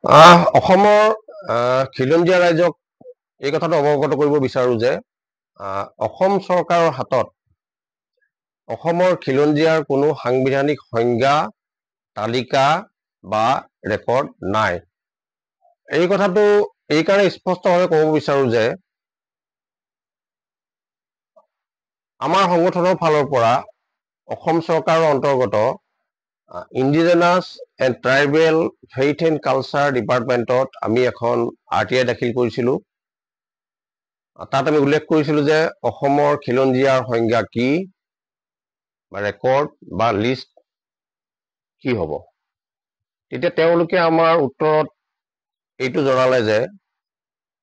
অসমৰ খিলঞ্জীয়া ৰাইজক এই কথাটো অৱগত কৰিব বিচাৰো যে অসম চৰকাৰৰ হাতত অসমৰ খিলঞ্জীয়াৰ কোনো সাংবিধানিক সংজ্ঞা, তালিকা বা ৰেকৰ্ড নাই। এই কথাটো এইকাৰণে স্পষ্টভাৱে ক'ব বিচাৰো যে আমাৰ সংগঠনৰ ফালৰ পৰা অসম চৰকাৰৰ অন্তৰ্গত indigenous and tribal faith and culture ডিপাৰ্টমেণ্টত আমি এখন RTI দাখিল কৰিছিলোঁ। তাত আমি উল্লেখ কৰিছিলোঁ যে অসমৰ খিলঞ্জীয়াৰ সংজ্ঞা কি বা ৰেকৰ্ড বা লিষ্ট কি হ'ব। তেতিয়া তেওঁলোকে আমাৰ উত্তৰত এইটো জনালে যে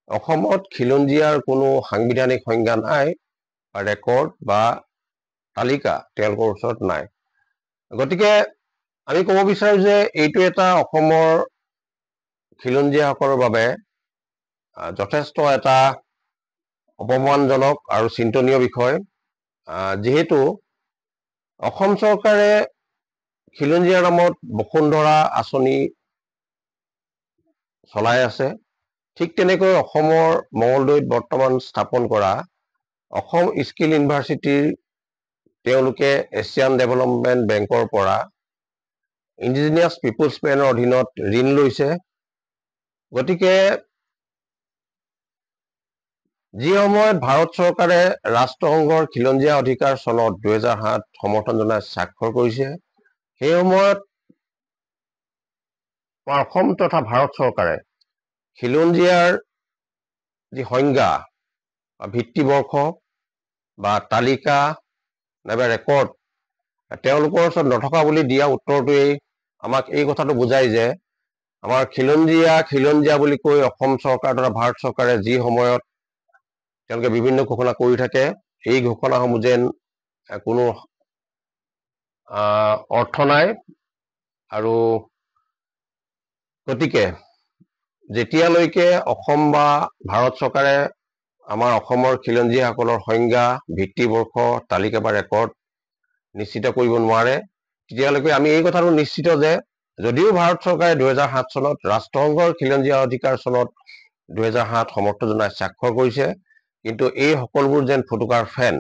অসমত খিলঞ্জীয়াৰ কোনো সাংবিধানিক সংজ্ঞা নাই বা ৰেকৰ্ড বা তালিকা তেওঁলোকৰ ওচৰত নাই। গতিকে আমি ক'ব বিচাৰো যে এইটো এটা অসমৰ খিলঞ্জীয়াসকলৰ বাবে যথেষ্ট এটা অপমানজনক আৰু চিন্তনীয় বিষয়, যিহেতু অসম চৰকাৰে খিলঞ্জীয়াৰ নামত বসুন্ধৰা আঁচনি চলাই আছে। ঠিক তেনেকৈ অসমৰ মঙলদৈত বৰ্তমান স্থাপন কৰা অসম স্কিল ইউনিভাৰ্চিটিৰ তেওঁলোকে এছিয়ান ডেভেলপমেণ্ট বেংকৰ পৰা ইণ্ডিজিনিয়াছ পিপুলছ প্লেনৰ অধীনত ঋণ লৈছে। গতিকে যি সময়ত ভাৰত চৰকাৰে ৰাষ্ট্ৰসংঘৰ খিলঞ্জীয়া অধিকাৰ চনত 2007 সমৰ্থন জনাই স্বাক্ষৰ কৰিছে, সেই সময়ত অসম তথা ভাৰত চৰকাৰে খিলঞ্জীয়াৰ যি সংজ্ঞা বা ভিত্তিবৰ্ষ বা তালিকা নাইবা ৰেকৰ্ড তেওঁলোকৰ ওচৰত নথকা বুলি দিয়া উত্তৰটোৱেই আমাক এই কথাটো বুজাই যে আমাৰ খিলঞ্জীয়া বুলি কৈ অসম চৰকাৰ তথা ভাৰত চৰকাৰে যি সময়ত তেওঁলোকে বিভিন্ন ঘোষণা কৰি থাকে, এই ঘোষণাসমূহ যেন কোনো অৰ্থ নাই। আৰু গতিকে যেতিয়ালৈকে অসম বা ভাৰত চৰকাৰে আমাৰ অসমৰ খিলঞ্জীয়াসকলৰ সংজ্ঞা, ভিত্তিবৰ্ষ, তালিকা বা ৰেকৰ্ড নিশ্চিত কৰিব নোৱাৰে, তেতিয়ালৈকে আমি এই কথাটো নিশ্চিত যে যদিও ভাৰত চৰকাৰে 2007 চনত ৰাষ্ট্ৰসংঘৰ খিলঞ্জীয়া অধিকাৰ চনত 2007 সমৰ্থন জনাই স্বাক্ষৰ কৰিছে, কিন্তু এই সকলোবোৰ যেন ফুটুকাৰ ফেন।